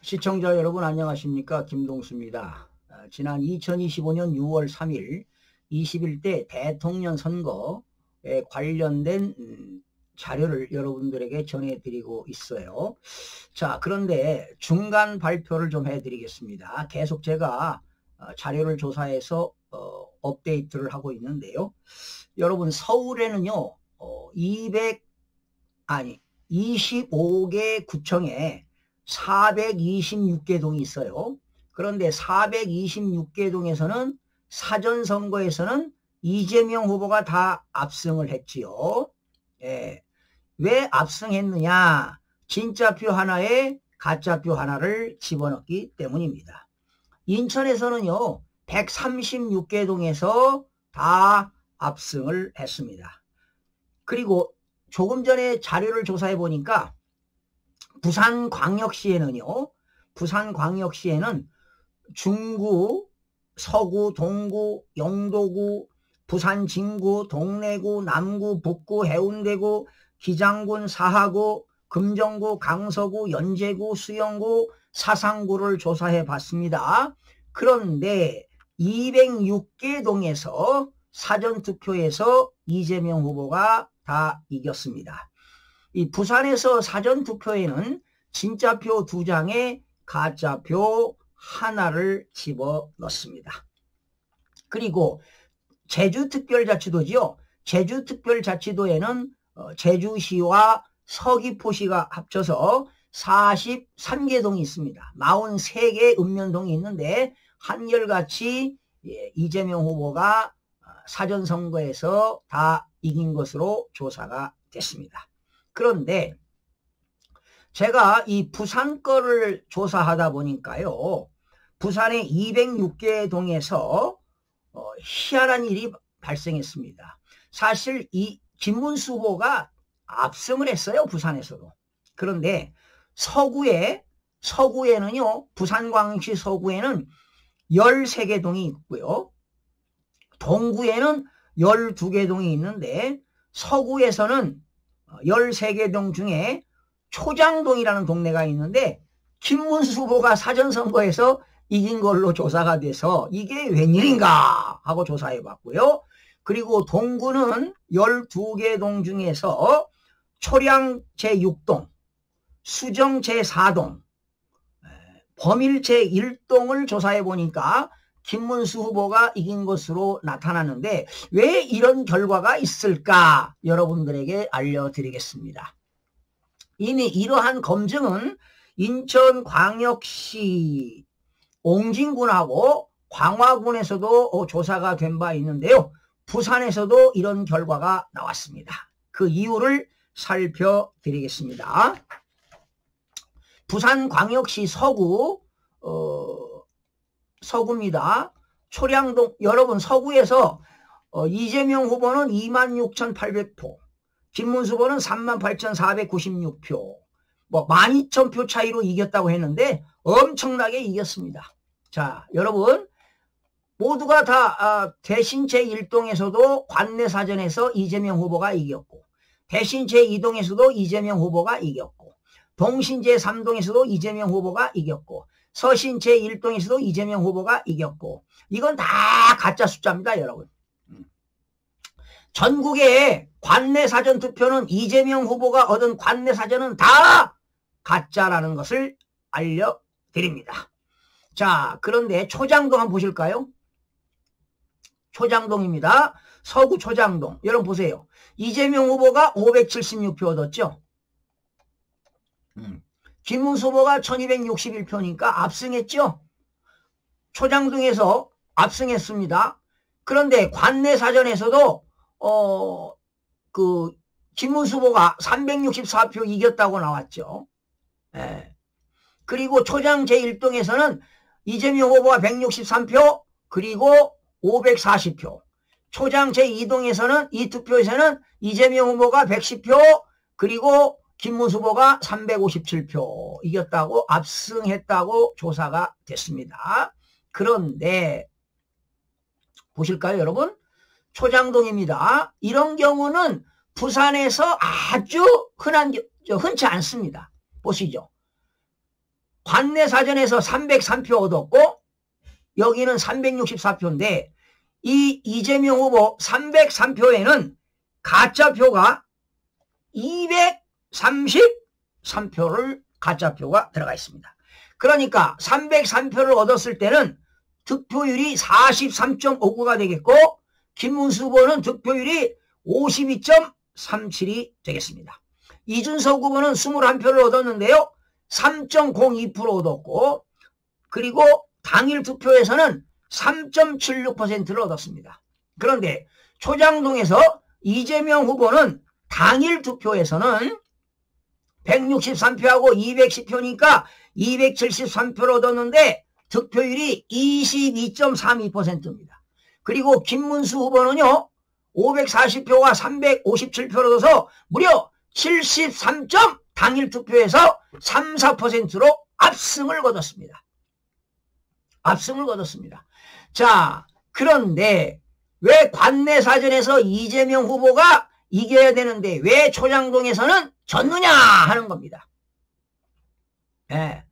시청자 여러분 안녕하십니까? 김동수입니다. 지난 2025년 6월 3일 21대 대통령 선거에 관련된 자료를 여러분들에게 전해드리고 있어요. 자, 그런데 중간 발표를 좀 해드리겠습니다. 계속 제가 자료를 조사해서 업데이트를 하고 있는데요. 여러분 서울에는요 25개 구청에 426개 동이 있어요. 그런데 426개 동에서는 사전선거에서는 이재명 후보가 다 압승을 했지요. 예. 왜 압승했느냐? 진짜표 하나에 가짜표 하나를 집어넣기 때문입니다. 인천에서는요 136개 동에서 다 압승을 했습니다. 그리고 조금 전에 자료를 조사해 보니까 부산광역시에는 중구, 서구, 동구, 영도구, 부산 진구, 동래구, 남구, 북구, 해운대구, 기장군, 사하구, 금정구, 강서구, 연제구, 수영구, 사상구를 조사해 봤습니다. 그런데 206개 동에서 사전투표에서 이재명 후보가 다 이겼습니다. 이 부산에서 사전투표에는 진짜표 2장에 가짜표 하나를 집어넣습니다. 그리고 제주특별자치도지요. 제주특별자치도에는 제주시와 서귀포시가 합쳐서 43개 동이 있습니다. 43개 읍면동이 있는데 한결같이 이재명 후보가 사전선거에서 다 이긴 것으로 조사가 됐습니다. 그런데 제가 이 부산 거를 조사하다 보니까요. 부산의 206개 동에서 희한한 일이 발생했습니다. 사실 이 김문수 후보가 압승을 했어요. 부산에서도. 그런데 서구에는요. 부산광역시 서구에는 13개 동이 있고요. 동구에는 12개 동이 있는데 서구에서는 13개 동 중에 초장동이라는 동네가 있는데 김문수 후보가 사전선거에서 이긴 걸로 조사가 돼서 이게 웬일인가 하고 조사해 봤고요. 그리고 동구는 12개 동 중에서 초량 제6동, 수정 제4동, 범일 제1동을 조사해 보니까 김문수 후보가 이긴 것으로 나타나는데 왜 이런 결과가 있을까 여러분들에게 알려드리겠습니다. 이미 이러한 검증은 인천광역시 옹진군하고 광화군에서도 조사가 된 바 있는데요. 부산에서도 이런 결과가 나왔습니다. 그 이유를 살펴드리겠습니다. 부산광역시 서구입니다. 초량동, 여러분 서구에서 이재명 후보는 26,800표, 김문수 후보는 38,496표, 12,000표 차이로 이겼다고 했는데 엄청나게 이겼습니다. 자, 여러분 모두가 다 대신 제1동에서도 관내사전에서 이재명 후보가 이겼고, 대신 제2동에서도 이재명 후보가 이겼고, 동신 제3동에서도 이재명 후보가 이겼고, 서신 제1동에서도 이재명 후보가 이겼고, 이건 다 가짜 숫자입니다, 여러분. 전국의 관내 사전 투표는 이재명 후보가 얻은 관내 사전은 다 가짜라는 것을 알려드립니다. 자, 그런데 초장동 한번 보실까요? 초장동입니다. 서구 초장동. 여러분 보세요. 이재명 후보가 576표 얻었죠? 김문수 후보가 1261표니까 압승했죠? 초장동에서 압승했습니다. 그런데 관내 사전에서도 김문수 후보가 364표 이겼다고 나왔죠. 예. 그리고 초장 제1동에서는 이재명 후보가 163표 그리고 540표. 초장 제2동에서는 이 투표에서는 이재명 후보가 110표 그리고 김문수 후보가 357표 이겼다고 압승했다고 조사가 됐습니다. 그런데 보실까요 여러분? 초장동입니다. 이런 경우는 부산에서 아주 흔치 않습니다. 보시죠. 관내사전에서 303표 얻었고 여기는 364표인데 이 이재명 후보 303표에는 가짜표가 233표를 가짜표가 들어가 있습니다. 그러니까 303표를 얻었을 때는 득표율이 43.59가 되겠고 김문수 후보는 득표율이 52.37이 되겠습니다. 이준석 후보는 21표를 얻었는데요. 3.02% 얻었고 그리고 당일 투표에서는 3.76%를 얻었습니다. 그런데 초장동에서 이재명 후보는 당일 투표에서는 163표하고 210표니까 273표를 얻었는데 득표율이 22.32%입니다. 그리고 김문수 후보는요 540표와 357표를 얻어서 무려 73. 당일 투표에서 3, 4%로 압승을 거뒀습니다. 압승을 거뒀습니다. 자, 그런데 왜 관내사전에서 이재명 후보가 이겨야 되는데 왜 초장동에서는 졌느냐 하는 겁니다. 네.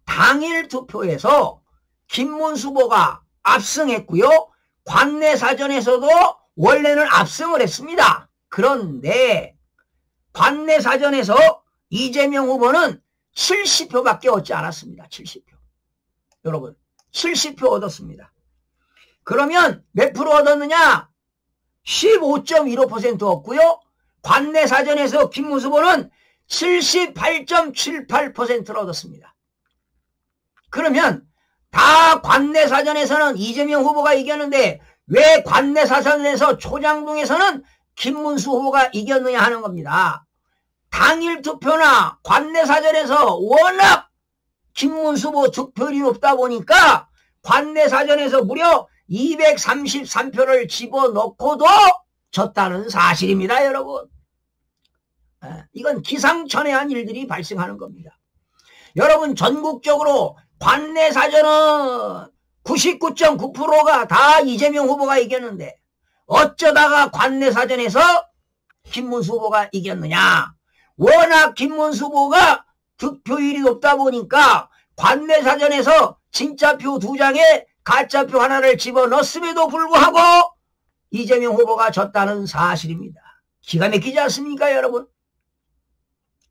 당일 투표에서 김문수 후보가 압승했고요. 관내사전에서도 원래는 압승을 했습니다. 그런데 관내사전에서 이재명 후보는 70표밖에 얻지 않았습니다. 70표. 여러분 70표 얻었습니다. 그러면 몇 프로 얻었느냐? 15.15% 얻고요. 관내사전에서 김문수 후보는 78.78%를 얻었습니다. 그러면 다 관내사전에서는 이재명 후보가 이겼는데 왜 관내사전에서 초장동에서는 김문수 후보가 이겼느냐 하는 겁니다. 당일 투표나 관내사전에서 워낙 김문수 후보 득표율이 높다 보니까 관내사전에서 무려 233표를 집어넣고도 졌다는 사실입니다, 여러분. 이건 기상천외한 일들이 발생하는 겁니다. 여러분 전국적으로 관내사전은 99.9%가 다 이재명 후보가 이겼는데 어쩌다가 관내사전에서 김문수 후보가 이겼느냐. 워낙 김문수 후보가 득표율이 높다 보니까 관내사전에서 진짜표 2장에 가짜표 하나를 집어넣었음에도 불구하고 이재명 후보가 졌다는 사실입니다. 기가 막히지 않습니까, 여러분?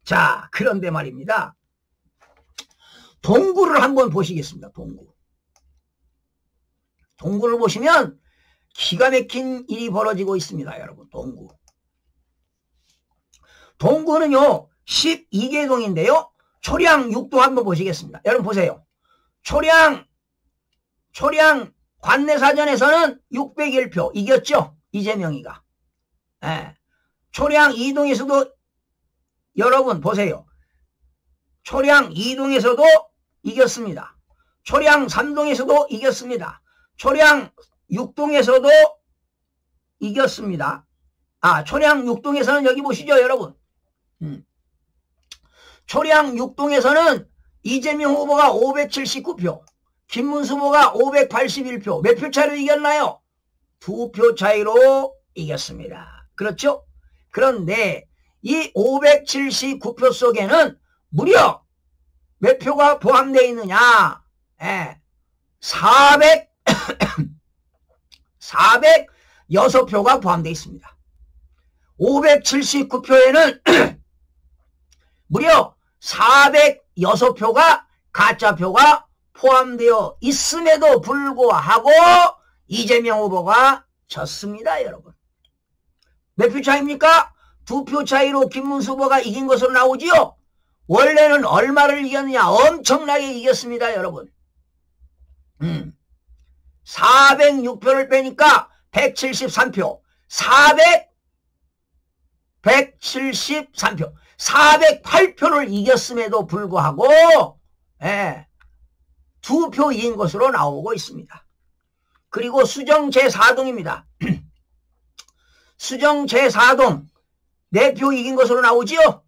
자, 그런데 말입니다. 동구를 한번 보시겠습니다. 동구를 보시면 기가 막힌 일이 벌어지고 있습니다, 여러분. 동구는요 12개동인데요 초량 6동 한번 보시겠습니다. 여러분 보세요. 초량 관내사전에서는 601표 이겼죠, 이재명이가. 초량 2동에서도 여러분 보세요. 초량 2동에서도 이겼습니다. 초량 3동에서도 이겼습니다. 초량 6동에서도 이겼습니다. 초량 6동에서는 여기 보시죠, 여러분. 초량 6동에서는 이재명 후보가 579표, 김문수 후보가 581표. 몇 표 차이로 이겼나요? 2표 차이로 이겼습니다. 그렇죠? 그런데 이 579표 속에는 무려 몇 표가 포함되어 있느냐? 406표가 포함되어 있습니다. 579표에는 무려 406표가 가짜표가 포함되어 있음에도 불구하고 이재명 후보가 졌습니다, 여러분. 몇 표 차이입니까? 2표 차이로 김문수 후보가 이긴 것으로 나오지요. 원래는 얼마를 이겼느냐? 엄청나게 이겼습니다, 여러분. 406표를 빼니까 173표. 173표. 408표를 이겼음에도 불구하고 2표 이긴 것으로 나오고 있습니다. 그리고 수정 제4동입니다. 수정 제4동 4표 이긴 것으로 나오지요.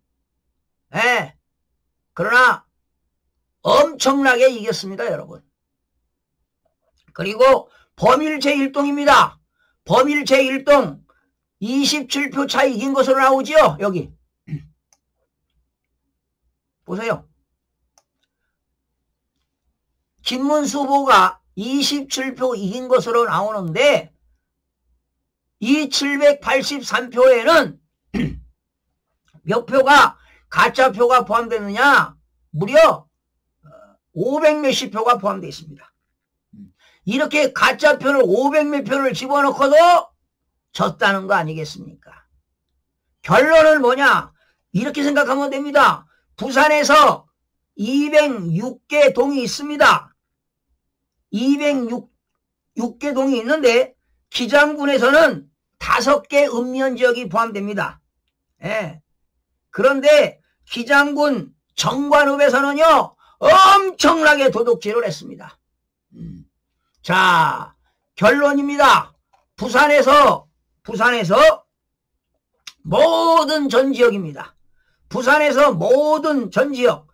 그러나 엄청나게 이겼습니다, 여러분. 그리고 범일 제1동입니다. 범일 제1동 27표 차이 이긴 것으로 나오지요. 여기 보세요. 김문수 후보가 27표 이긴 것으로 나오는데 이 783표에는 몇 표가 가짜표가 포함되느냐? 무려 500 몇십 표가 포함되어 있습니다. 이렇게 가짜표를 500 몇 표를 집어넣고도 졌다는 거 아니겠습니까? 결론은 뭐냐? 이렇게 생각하면 됩니다. 부산에서 206개 동이 있습니다. 206개 동이 있는데 기장군에서는 5개 읍면 지역이 포함됩니다. 예. 그런데 기장군 정관읍에서는요 엄청나게 도둑질을 했습니다. 자, 결론입니다. 부산에서 모든 전 지역입니다. 부산에서 모든 전 지역,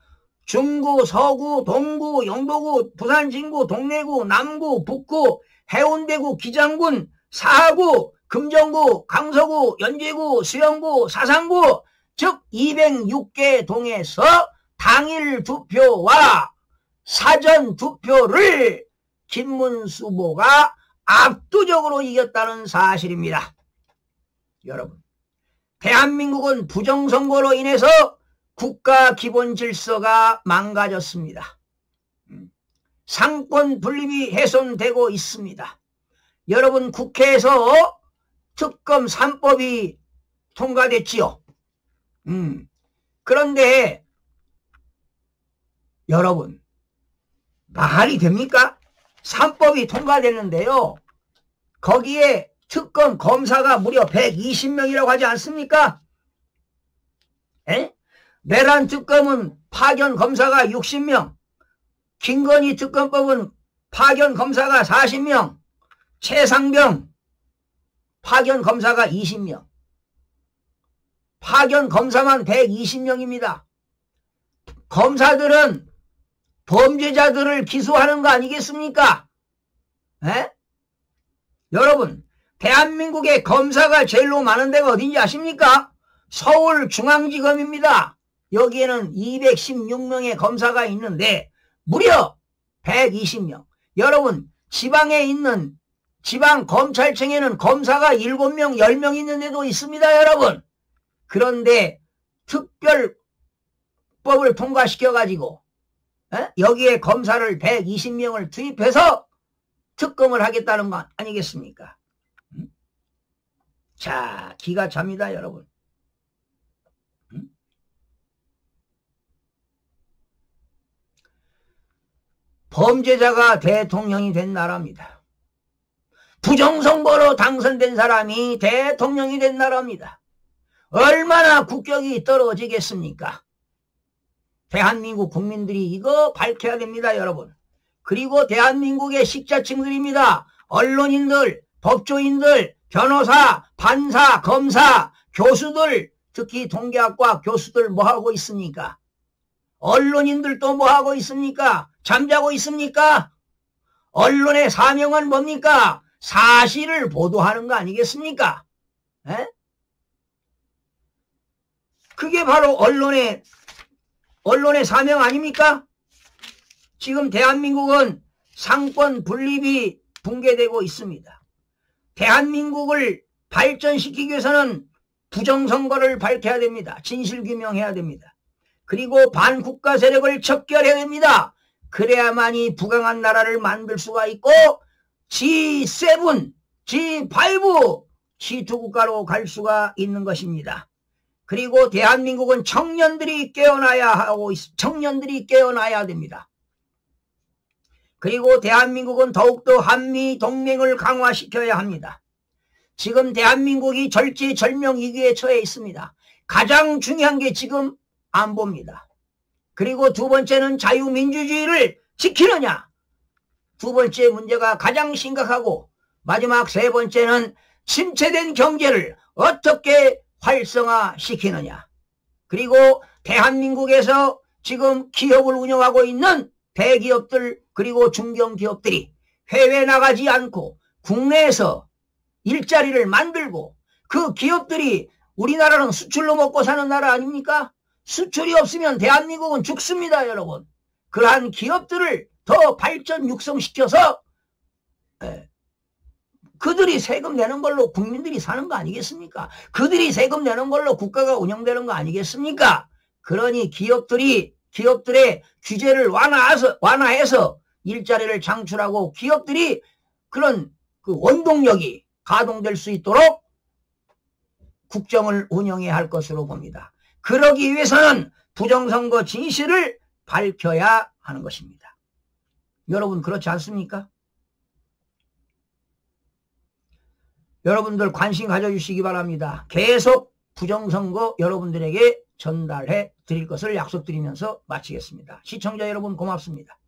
중구, 서구, 동구, 영도구, 부산 진구, 동래구, 남구, 북구, 해운대구, 기장군, 사하구, 금정구, 강서구, 연제구, 수영구, 사상구, 즉 206개 동에서 당일 투표와 사전 투표를 김문수 후보가 압도적으로 이겼다는 사실입니다. 여러분, 대한민국은 부정선거로 인해서 국가 기본 질서가 망가졌습니다. 상권 분립이 훼손되고 있습니다. 여러분, 국회에서 특검 3법이 통과됐지요. 그런데 여러분, 말이 됩니까? 3법이 통과됐는데요. 거기에 특검 검사가 무려 120명이라고 하지 않습니까? 에? 내란 특검은 파견 검사가 60명, 김건희 특검법은 파견 검사가 40명, 최상병 파견 검사가 20명, 파견 검사만 120명입니다. 검사들은 범죄자들을 기소하는 거 아니겠습니까? 에? 여러분, 대한민국의 검사가 제일로 많은 데가 어딘지 아십니까? 서울중앙지검입니다. 여기에는 216명의 검사가 있는데 무려 120명. 여러분, 지방에 있는 지방검찰청에는 검사가 7명, 10명 있는 데도 있습니다, 여러분. 그런데 특별법을 통과시켜가지고 여기에 검사를 120명을 투입해서 특검을 하겠다는 거 아니겠습니까? 자, 기가 찹니다, 여러분. 범죄자가 대통령이 된 나라입니다. 부정선거로 당선된 사람이 대통령이 된 나라입니다. 얼마나 국격이 떨어지겠습니까? 대한민국 국민들이 이거 밝혀야 됩니다, 여러분. 그리고 대한민국의 식자층들입니다. 언론인들, 법조인들, 변호사, 판사, 검사, 교수들, 특히 동계학과 교수들 뭐하고 있습니까? 언론인들도 뭐하고 있습니까? 잠자고 있습니까? 언론의 사명은 뭡니까? 사실을 보도하는 거 아니겠습니까? 에? 그게 바로 언론의 사명 아닙니까? 지금 대한민국은 상권 분립이 붕괴되고 있습니다. 대한민국을 발전시키기 위해서는 부정선거를 밝혀야 됩니다. 진실규명해야 됩니다. 그리고 반국가 세력을 척결해야 됩니다. 그래야만이 부강한 나라를 만들 수가 있고 G7, G5, G2 국가로 갈 수가 있는 것입니다. 그리고 대한민국은 청년들이 깨어나야 됩니다. 그리고 대한민국은 더욱더 한미 동맹을 강화시켜야 합니다. 지금 대한민국이 절체절명 위기에 처해 있습니다. 가장 중요한 게 지금 안보입니다. 그리고 두 번째는 자유민주주의를 지키느냐. 두 번째 문제가 가장 심각하고 마지막 세 번째는 침체된 경제를 어떻게 활성화시키느냐. 그리고 대한민국에서 지금 기업을 운영하고 있는 대기업들 그리고 중견기업들이 해외 나가지 않고 국내에서 일자리를 만들고 그 기업들이 우리나라는 수출로 먹고 사는 나라 아닙니까? 수출이 없으면 대한민국은 죽습니다, 여러분. 그러한 기업들을 더 발전 육성시켜서 그들이 세금 내는 걸로 국민들이 사는 거 아니겠습니까? 그들이 세금 내는 걸로 국가가 운영되는 거 아니겠습니까? 그러니 기업들의 규제를 완화해서 일자리를 창출하고 기업들이 그런 그 원동력이 가동될 수 있도록 국정을 운영해야 할 것으로 봅니다. 그러기 위해서는 부정선거 진실을 밝혀야 하는 것입니다. 여러분 그렇지 않습니까? 여러분들 관심 가져주시기 바랍니다. 계속 부정선거 여러분들에게 전달해 드릴 것을 약속드리면서 마치겠습니다. 시청자 여러분 고맙습니다.